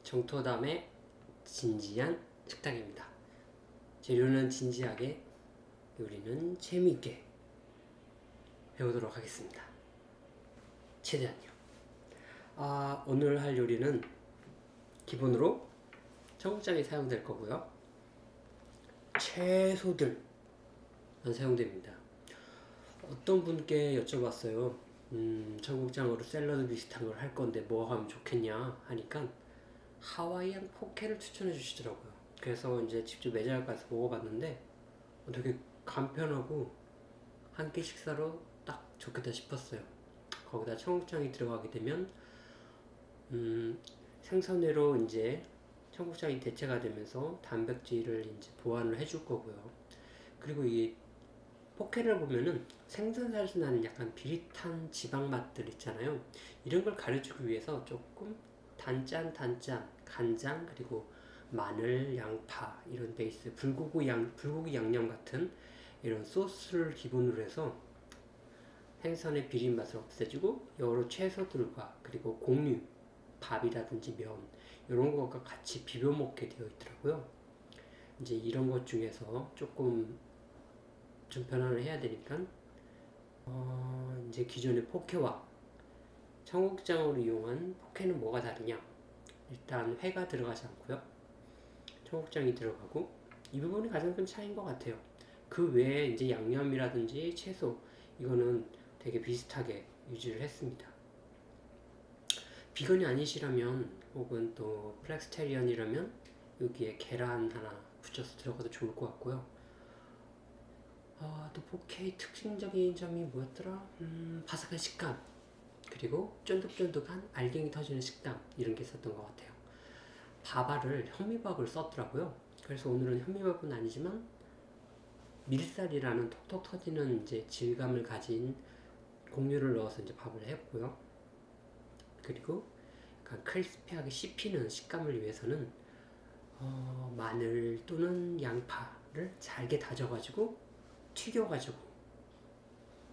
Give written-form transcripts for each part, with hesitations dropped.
정토담의 진지한 식탁입니다. 재료는 진지하게, 요리는 재미있게 배우도록 하겠습니다. 최대한요. 오늘 할 요리는 기본으로 청국장이 사용될 거고요. 채소들만 사용됩니다. 어떤 분께 여쭤봤어요. 청국장으로 샐러드 비슷한 걸 할 건데 뭐 하면 좋겠냐 하니까 하와이안 포케를 추천해 주시더라고요. 그래서 이제 직접 매장에 가서 먹어봤는데 되게 간편하고 한 끼 식사로 딱 좋겠다 싶었어요. 거기다 청국장이 들어가게 되면 생선회로 이제 청국장이 대체가 되면서 단백질을 이제 보완을 해줄 거고요. 그리고 이 포케를 보면은 생선살에서 나는 약간 비릿한 지방 맛들 있잖아요. 이런 걸 가려주기 위해서 조금 단짠 간장 그리고 마늘, 양파 이런 베이스 불고기 양념 같은 이런 소스를 기본으로 해서 생선의 비린 맛을 없애주고 여러 채소들과 그리고 곡류 밥이라든지 면 이런 것과 같이 비벼 먹게 되어 있더라고요. 이제 이런 것 중에서 조금 좀 변환을 해야 되니까 이제 기존의 포케와 청국장으로 이용한 포케는 뭐가 다르냐? 일단 회가 들어가지 않고요. 청국장이 들어가고 이 부분이 가장 큰 차이인 것 같아요. 그 외에 이제 양념이라든지 채소 이거는 되게 비슷하게 유지를 했습니다. 비건이 아니시라면 혹은 또 플렉스테리언이라면 여기에 계란 하나 붙여서 들어가도 좋을 것 같고요. 또 포케의 특징적인 점이 뭐였더라? 바삭한 식감 그리고 쫀득쫀득한 알갱이 터지는 식감 이런 게 있었던 것 같아요. 밥알을 현미밥을 썼더라고요. 그래서 오늘은 현미밥은 아니지만 밀살이라는 톡톡 터지는 이제 질감을 가진 곡류를 넣어서 이제 밥을 했고요. 그리고 약간 크리스피하게 씹히는 식감을 위해서는 마늘 또는 양파를 잘게 다져가지고 튀겨가지고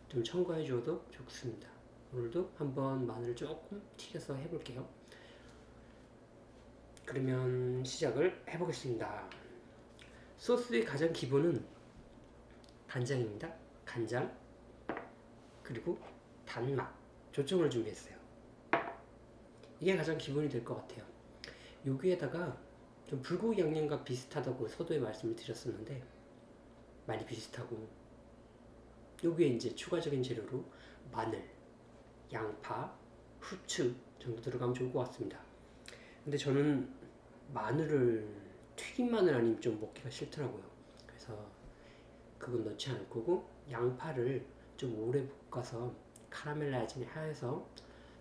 좀 첨가해 줘도 좋습니다. 오늘도 한번 마늘을 조금 튀겨서 해볼게요. 그러면 시작을 해보겠습니다. 소스의 가장 기본은 간장입니다. 간장 그리고 단맛 조청을 준비했어요. 이게 가장 기본이 될 것 같아요. 여기에다가 좀 불고기 양념과 비슷하다고 서두에 말씀을 드렸었는데 많이 비슷하고 여기에 이제 추가적인 재료로 마늘, 양파, 후추 정도 들어가면 좋을 것 같습니다. 근데 저는 마늘을 튀긴 마늘 아니면 좀 먹기가 싫더라고요. 그래서 그건 넣지 않을 거고 양파를 좀 오래 볶아서 카라멜라이징을 해서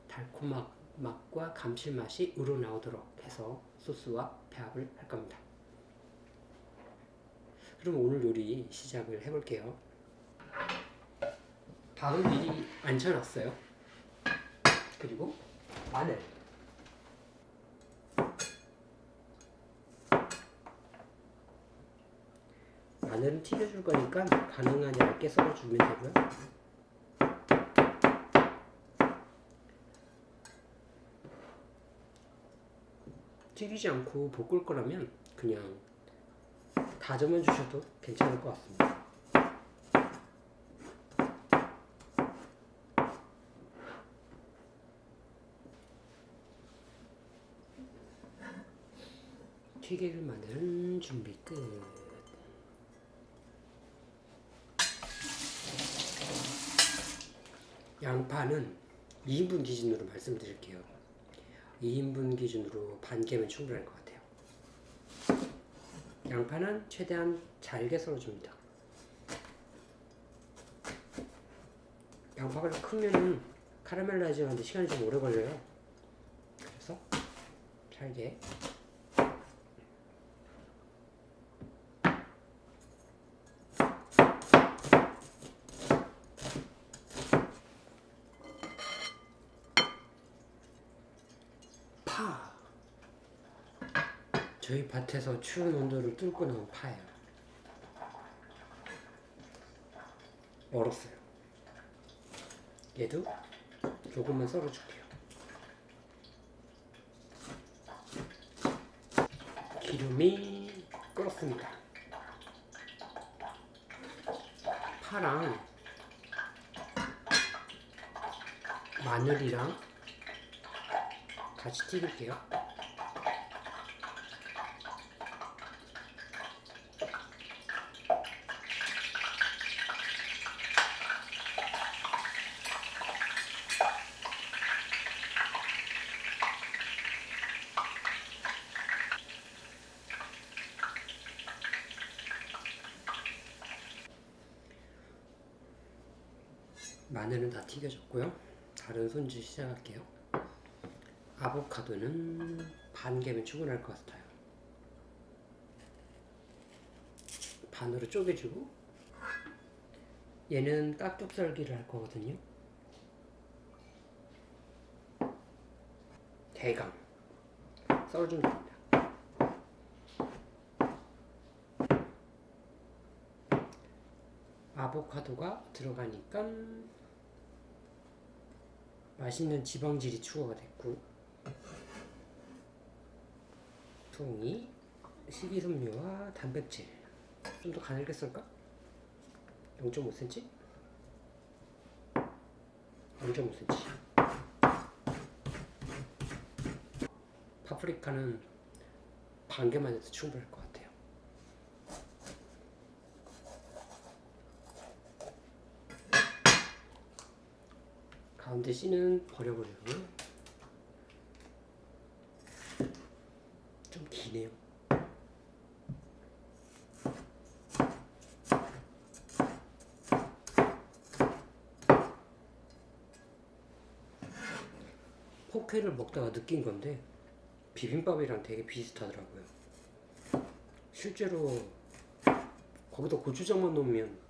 달콤한 맛과 감칠맛이 우러나오도록 해서 소스와 배합을 할 겁니다. 그럼 오늘 요리 시작을 해볼게요. 밥은 미리 앉혀놨어요. 그리고 마늘 마늘은 튀겨줄 거니까 가능한 얇게 썰어주면 되고요. 튀기지 않고 볶을 거라면 그냥 다져만 주셔도 괜찮을 것 같습니다. 튀길 마늘은 준비 끝. 양파는 2인분 기준으로 말씀드릴게요. 2인분 기준으로 반 개면 충분할 것 같아요. 양파는 최대한 잘게 썰어줍니다. 양파가 크면은 카라멜라이징 하는데 시간이 좀 오래 걸려요. 그래서 잘게 파 저희 밭에서 추운 온도를 뚫고 나온 파예요. 얼었어요. 얘도 조금만 썰어줄게요. 기름이 끓었습니다. 파랑 마늘이랑 같이 튀길게요. 마늘은 다 튀겨졌고요. 다른 손질 시작할게요. 아보카도는 반 개면 충분할 것 같아요. 반으로 쪼개주고, 얘는 깍둑썰기를 할 거거든요. 대강 썰어주면 됩니다. 아보카도가 들어가니까 맛있는 지방질이 추가가 됐고, 통이 식이섬유와 단백질 좀 더 가늘게 썰까? 0.5cm? 0.5cm. 파프리카는 반 개만 해도 충분할 것 같아요. 가운데 씨는 버려버리고, 좀 기네요. 포케를 먹다가 느낀 건데 비빔밥이랑 되게 비슷하더라고요. 실제로 거기다 고추장만 넣으면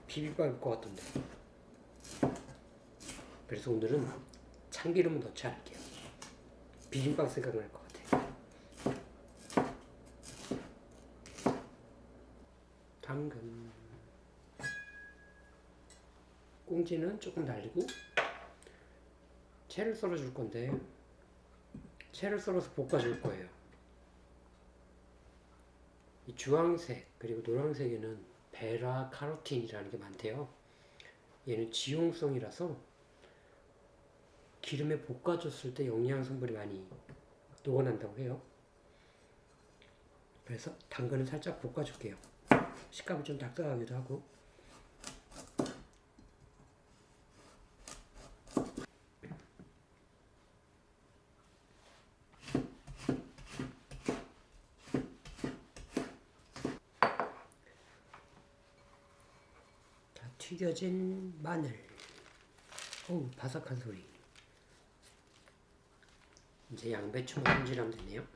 비빔밥일 것 같던데. 그래서 오늘은 참기름은 넣지 않을게요. 비빔밥 생각날 것 같아요. 당근, 꽁지는 조금 날리고, 채를 썰어줄 건데 채를 썰어서 볶아줄 거예요. 이 주황색 그리고 노란색에는 베라 카로틴이라는 게 많대요. 얘는 지용성이라서 기름에 볶아줬을 때 영양 성분이 많이 녹아난다고 해요. 그래서 당근은 살짝 볶아줄게요. 식감이 좀 딱딱하기도 하고. 자, 튀겨진 마늘. 어우, 바삭한 소리. 이제 양배추만 손질하면 되네요.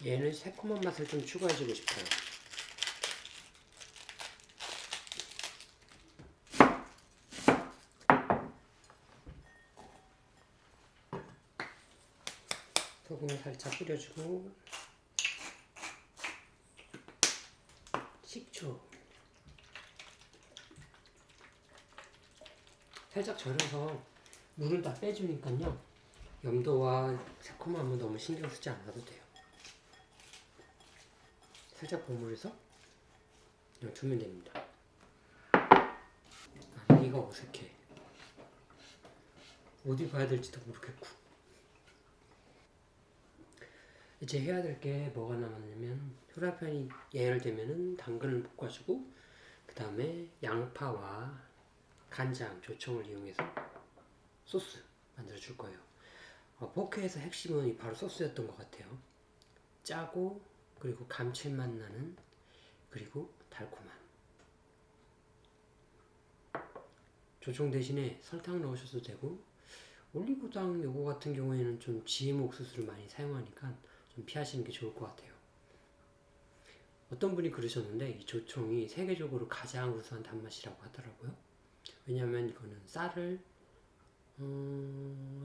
얘는 새콤한 맛을 좀 추가해주고 싶어요. 소금을 살짝 뿌려주고, 식초 살짝 절여서 물을 다 빼주니까요, 염도와 새콤함은 너무 신경 쓰지 않아도 돼요. 살짝 버무려서 그냥 두면 됩니다. 이가 어색해. 어디 봐야 될지도 모르겠고. 이제 해야 될 게 뭐가 남았냐면, 후라이팬이 예열되면은 당근을 볶아주고, 그 다음에 양파와 간장, 조청을 이용해서 소스 만들어 줄 거예요. 포케에서 핵심은 바로 소스였던 것 같아요. 짜고, 그리고 감칠맛 나는, 그리고 달콤한. 조청 대신에 설탕 넣으셔도 되고, 올리고당 요거 같은 경우에는 좀 GM 옥수수를 많이 사용하니까 좀 피하시는 게 좋을 것 같아요. 어떤 분이 그러셨는데, 이 조청이 세계적으로 가장 우수한 단맛이라고 하더라고요. 왜냐하면 이거는 쌀을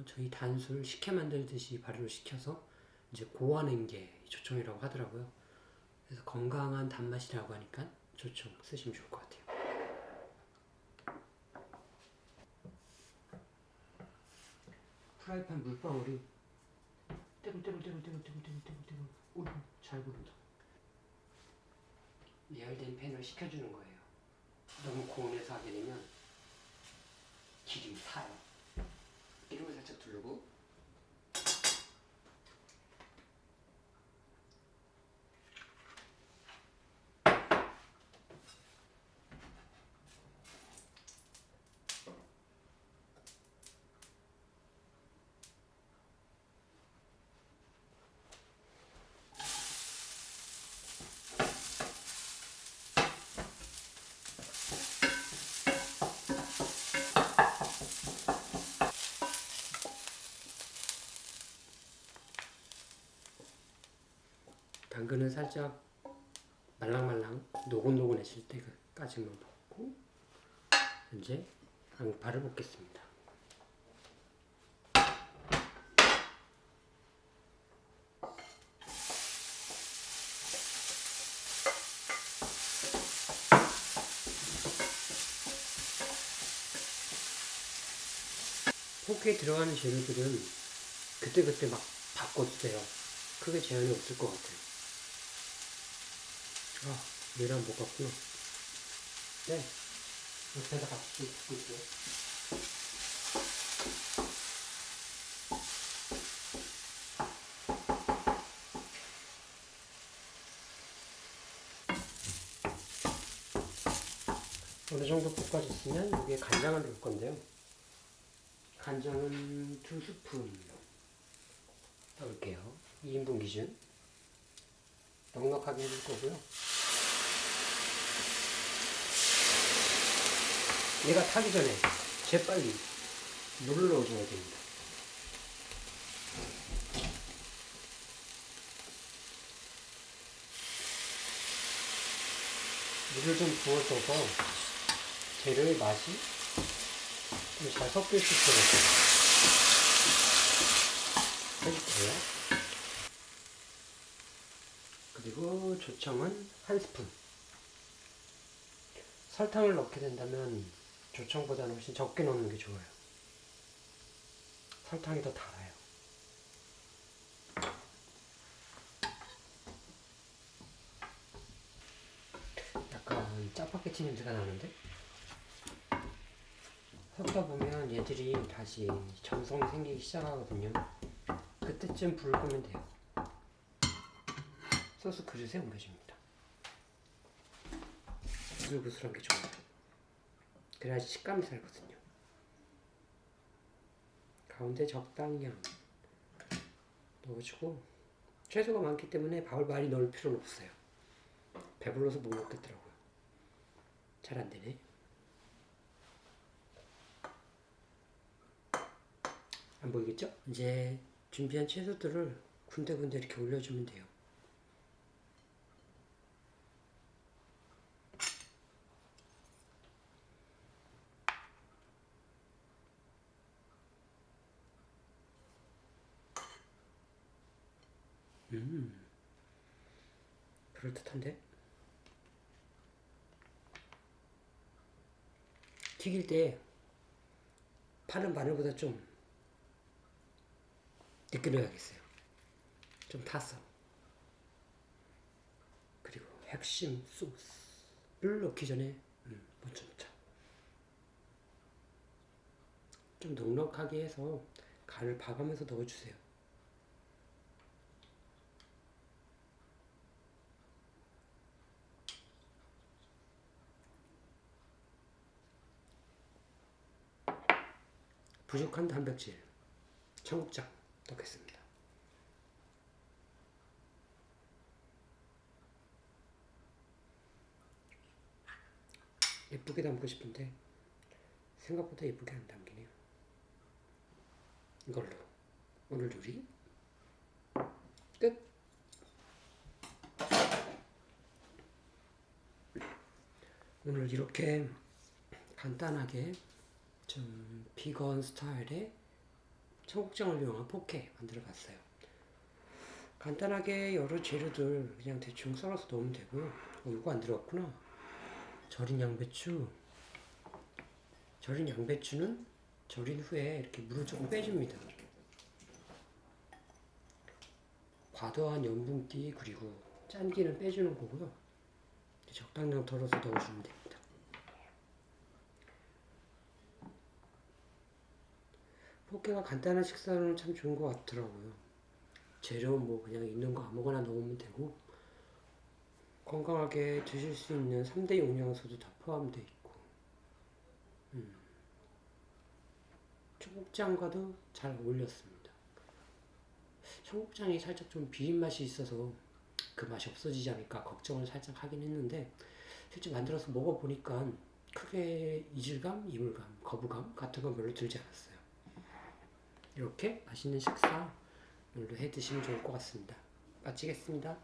저희 단술 식혜 만들듯이 발효를 시켜서 이제 고아낸 게 조청이라고 하더라고요. 그래서 건강한 단맛이라고 하니까 조청 쓰시면 좋을 것 같아요. 프라이팬 물방울이 떼굴떼굴떼굴떼굴떼굴떼굴떼굴떼굴. 잘 구른다. 예열된 팬을 식혀주는 거예요. 너무 고온에서 하게 되면 기름이 사요. 기름을 살짝 두르고 당근은 살짝 말랑말랑 노곤노곤해질 때까지만 볶고 이제 양파를 볶겠습니다. 포크에 들어가는 재료들은 그때그때 막 바꿔주세요. 크게 제한이 없을 것 같아요. 아, 계란 볶았구나. 네, 옆에다 같이 볶고 있어요. 어느 정도 볶아졌으면 여기에 간장을 넣을 건데요. 간장은 2스푼 넣을게요. 2인분 기준. 넉넉하게 해줄 거고요. 얘가 타기 전에 재빨리 물을 넣어줘야 됩니다. 물을 좀 부어줘서 재료의 맛이 좀 잘 섞일 수 있도록 해줄게요. 그리고 조청은 1스푼. 설탕을 넣게 된다면 조청보다는 훨씬 적게 넣는 게 좋아요. 설탕이 더 달아요. 약간 짜파게티 냄새가 나는데? 섞다 보면 얘들이 다시 점성이 생기기 시작하거든요. 그때쯤 불을 끄면 돼요. 소스 그릇에 옮겨줍니다. 부슬부슬한 게 좋아요. 그래야지 식감이 살거든요. 가운데 적당량 넣어주고, 채소가 많기 때문에 밥을 많이 넣을 필요는 없어요. 배불러서 못 먹겠더라고요. 잘 안 되네. 안 보이겠죠? 이제 준비한 채소들을 군데군데 이렇게 올려주면 돼요. 그럴듯한데? 튀길 때 파는 마늘보다 좀 늦게 넣어야겠어요. 좀 타서. 그리고 핵심 소스를 넣기 전에 먼저 넣자. 좀 넉넉하게 해서 간을 봐가면서 넣어주세요. 부족한 단백질, 청국장 넣겠습니다. 예쁘게 담고 싶은데 생각보다 예쁘게 안 담기네요. 이걸로 오늘 요리 끝! 오늘 이렇게 간단하게 좀 비건 스타일의 청국장을 이용한 포케 만들어 봤어요. 간단하게 여러 재료들 그냥 대충 썰어서 넣으면 되고요. 이거 안 들어갔구나. 절인 양배추. 절인 양배추는 절인 후에 이렇게 물을 조금 빼줍니다. 과도한 염분기 그리고 짠기는 빼주는 거고요. 적당량 덜어서 넣어주면 됩니다. 포케가 간단한 식사로는 참 좋은 것 같더라고요. 재료는 뭐 그냥 있는 거 아무거나 넣으면 되고 건강하게 드실 수 있는 3대 영양소도 다 포함되어 있고 청국장과도 잘 어울렸습니다. 청국장이 살짝 좀 비린 맛이 있어서 그 맛이 없어지지 않을까 걱정을 살짝 하긴 했는데 실제 만들어서 먹어보니까 크게 이질감, 이물감, 거부감 같은 건 별로 들지 않았어요. 이렇게 맛있는 식사 오늘도 해 드시면 좋을 것 같습니다. 마치겠습니다.